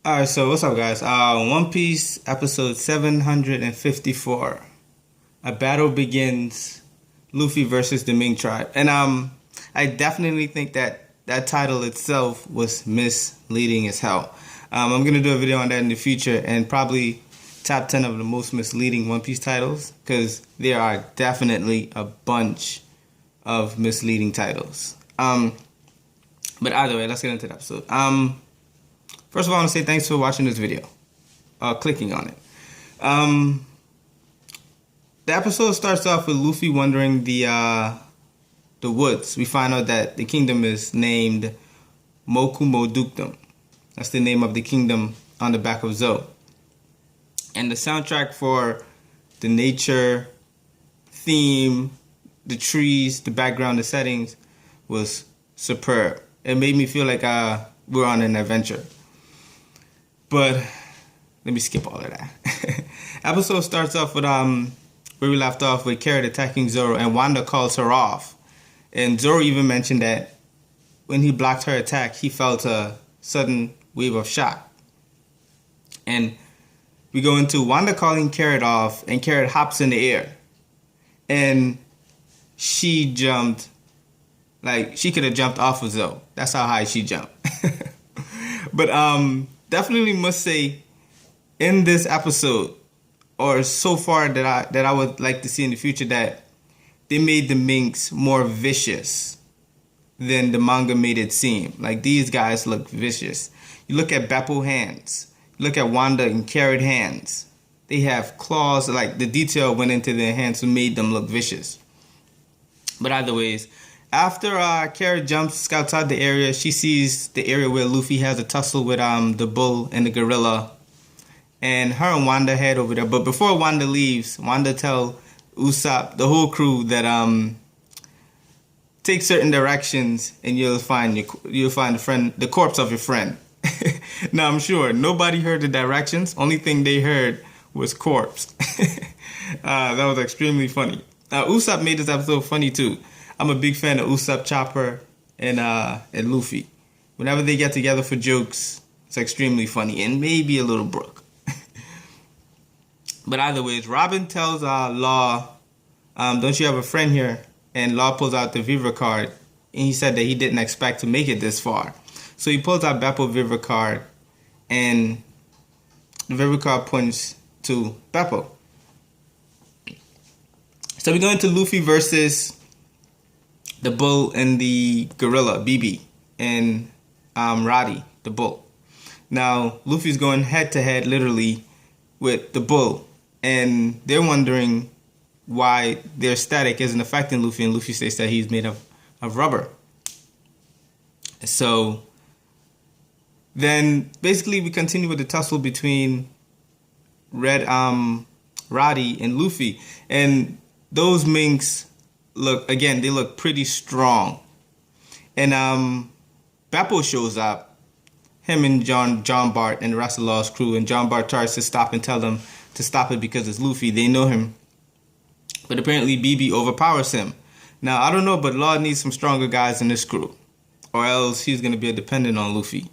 Alright, so what's up, guys? One Piece episode 754. A battle begins. Luffy versus the Ming tribe. And I definitely think that that title itself was misleading as hell. I'm gonna do a video on that in the future and probably top 10 of the most misleading One Piece titles, because there are definitely a bunch of misleading titles. But either way, let's get into the episode. First of all, I want to say thanks for watching this video, clicking on it. The episode starts off with Luffy wandering the woods. We find out that the kingdom is named Mokumo Dukedom. That's the name of the kingdom on the back of Zou. And the soundtrack for the nature theme, the trees, the background, the settings was superb. It made me feel like we're on an adventure. But let me skip all of that. Episode starts off with where we left off with Carrot attacking Zoro, and Wanda calls her off. And Zoro even mentioned that when he blocked her attack, he felt a sudden wave of shock. And we go into Wanda calling Carrot off, and Carrot hops in the air. And she jumped, like she could have jumped off of Zou. That's how high she jumped. But definitely must say, in this episode, or so far that I would like to see in the future, that they made the Minks more vicious than the manga made it seem. Like, these guys look vicious. You look at Beppo hands, you look at Wanda and Carrot hands. They have claws. Like, the detail went into their hands and made them look vicious. But either ways, after Carrot jumps outside the area, she sees the area where Luffy has a tussle with the bull and the gorilla. And her and Wanda head over there. But before Wanda leaves, Wanda tell Usopp, the whole crew, that take certain directions and you'll find the corpse of your friend. Now, I'm sure nobody heard the directions. Only thing they heard was corpse. That was extremely funny. Usopp made this episode funny too. I'm a big fan of Usopp, Chopper, and Luffy. Whenever they get together for jokes, it's extremely funny, and maybe a little Brook. But either ways, Robin tells Law, don't you have a friend here? And Law pulls out the Viva card, and he said that he didn't expect to make it this far. So he pulls out Beppo Viva card, and the Viva card points to Beppo. So we go into Luffy versus the bull and the gorilla, BB, and Roddy, the bull. Now, Luffy's going head-to-head, literally, with the bull. And they're wondering why their static isn't affecting Luffy. And Luffy states that he's made of rubber. So, then, basically, we continue with the tussle between Roddy and Luffy. And those Minks they look pretty strong. And Beppo shows up, him and John Bart and the rest of Law's crew, and John Bart tries to stop and tell them to stop it because it's Luffy. They know him. But apparently BB overpowers him. Now, I don't know, but Law needs some stronger guys in this crew, or else he's going to be a dependent on Luffy.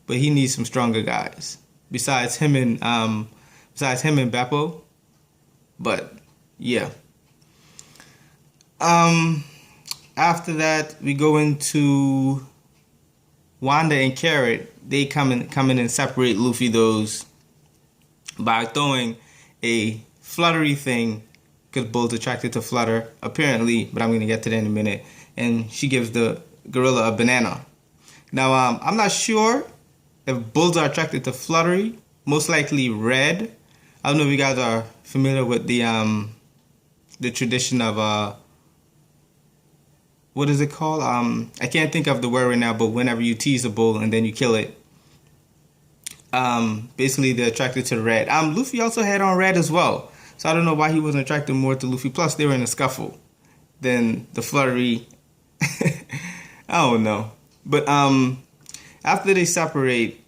But he needs some stronger guys besides him and Beppo. But yeah. After that, we go into Wanda and Carrot. They come in and separate Luffy those by throwing a fluttery thing, because Bull's attracted to flutter, apparently, but I'm going to get to that in a minute. And she gives the gorilla a banana. Now, I'm not sure if bulls are attracted to fluttery. Most likely red. I don't know if you guys are familiar with the tradition of what is it called? I can't think of the word right now, but whenever you tease a bull and then you kill it, basically they're attracted to the red. Luffy also had on red as well, so I don't know why he wasn't attracted more to Luffy. Plus, they were in a scuffle than the fluttery. I don't know. But after they separate,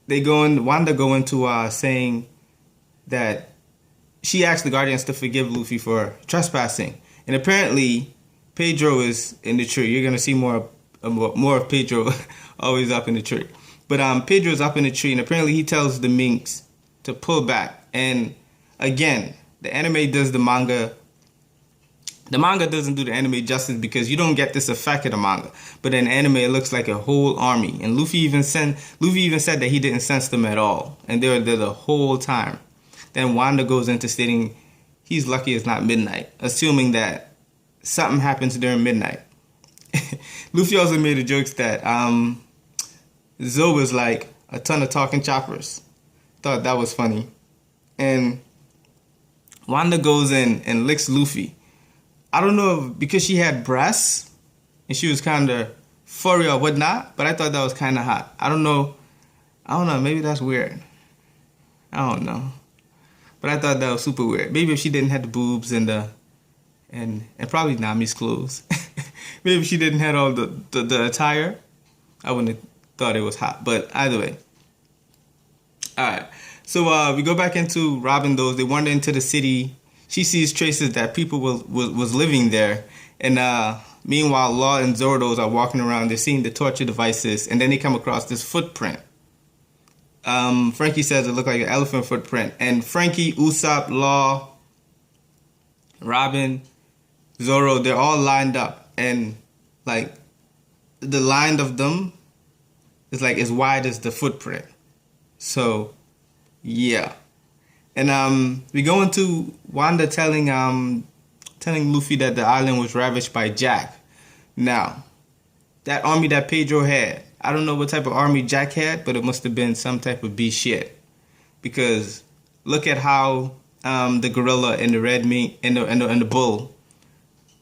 Wanda go into saying that she asked the Guardians to forgive Luffy for trespassing, and apparently Pedro is in the tree. You're gonna see more of Pedro always up in the tree. But Pedro's up in the tree, and apparently he tells the minks to pull back. And again, the anime does the manga. The manga doesn't do the anime justice because you don't get this effect of the manga. But in anime, it looks like a whole army. And Luffy even said that he didn't sense them at all, and they were there the whole time. Then Wanda goes into stating he's lucky it's not midnight, assuming that something happens during midnight. Luffy also made the jokes that Zoe was like a ton of talking choppers. Thought that was funny. And Wanda goes in and licks Luffy. I don't know if because she had breasts and she was kind of furry or whatnot, but I thought that was kind of hot. I don't know. Maybe that's weird. I don't know. But I thought that was super weird. Maybe if she didn't have the boobs and probably Nami's clothes. Maybe if she didn't have all the attire, I wouldn't have thought it was hot. But either way. Alright. So we go back into Robin those. They wander into the city. She sees traces that people was living there. And meanwhile, Law and Zordos are walking around. They're seeing the torture devices. And then they come across this footprint. Frankie says it looked like an elephant footprint. And Frankie, Usopp, Law, Robin, Zoro, they're all lined up. And like the line of them is like as wide as the footprint. So yeah. And we go into Wanda telling Luffy that the island was ravaged by Jack. Now, that army that Pedro had, I don't know what type of army Jack had, but it must have been some type of beast shit. Because look at how the gorilla and the red mink and the bull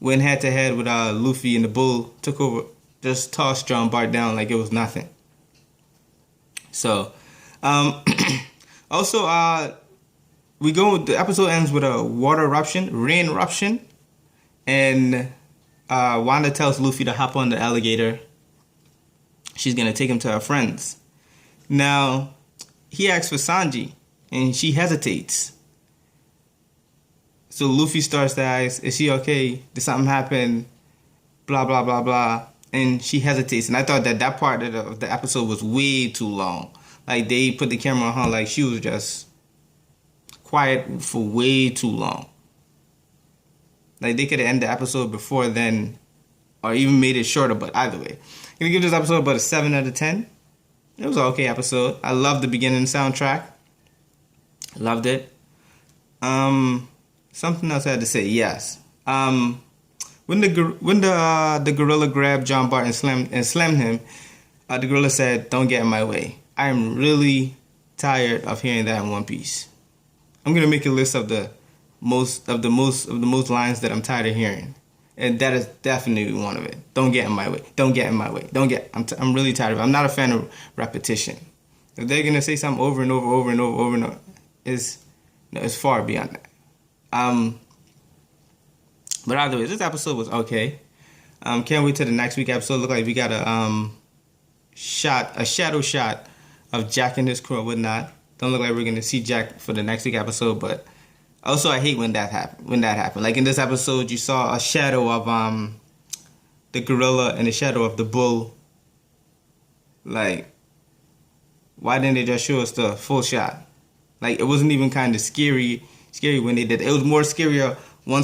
went head to head with Luffy, and the bull took over, just tossed John Bart down like it was nothing. So, also, the episode ends with a rain eruption, and Wanda tells Luffy to hop on the alligator. She's gonna take him to her friends. Now, he asks for Sanji, and she hesitates. So Luffy starts to ask, is she okay? Did something happen? Blah, blah, blah, blah. And she hesitates. And I thought that part of the episode was way too long. Like, they put the camera on her like she was just quiet for way too long. Like, they could have ended the episode before then, or even made it shorter, but either way. I'm gonna give this episode about a 7 out of 10. It was an okay episode. I loved the beginning soundtrack. Loved it. Something else I had to say. Yes. When the gorilla grabbed John Bart and slammed him, the gorilla said, "Don't get in my way." I am really tired of hearing that in One Piece. I'm gonna make a list of the most lines that I'm tired of hearing, and that is definitely one of it. Don't get in my way. Don't get in my way. I'm really tired of it. I'm not a fan of repetition. If they're gonna say something over and over, it's far beyond that. But either way, this episode was okay. Can't wait till the next week episode. Look like we got a shadow shot of Jack and his crew or whatnot. Don't look like we're gonna see Jack for the next week episode, but also I hate when that happened. Like in this episode, you saw a shadow of the gorilla and a shadow of the bull. Like, why didn't they just show us the full shot? Like, it wasn't even kind of scary when they did it. It was more scarier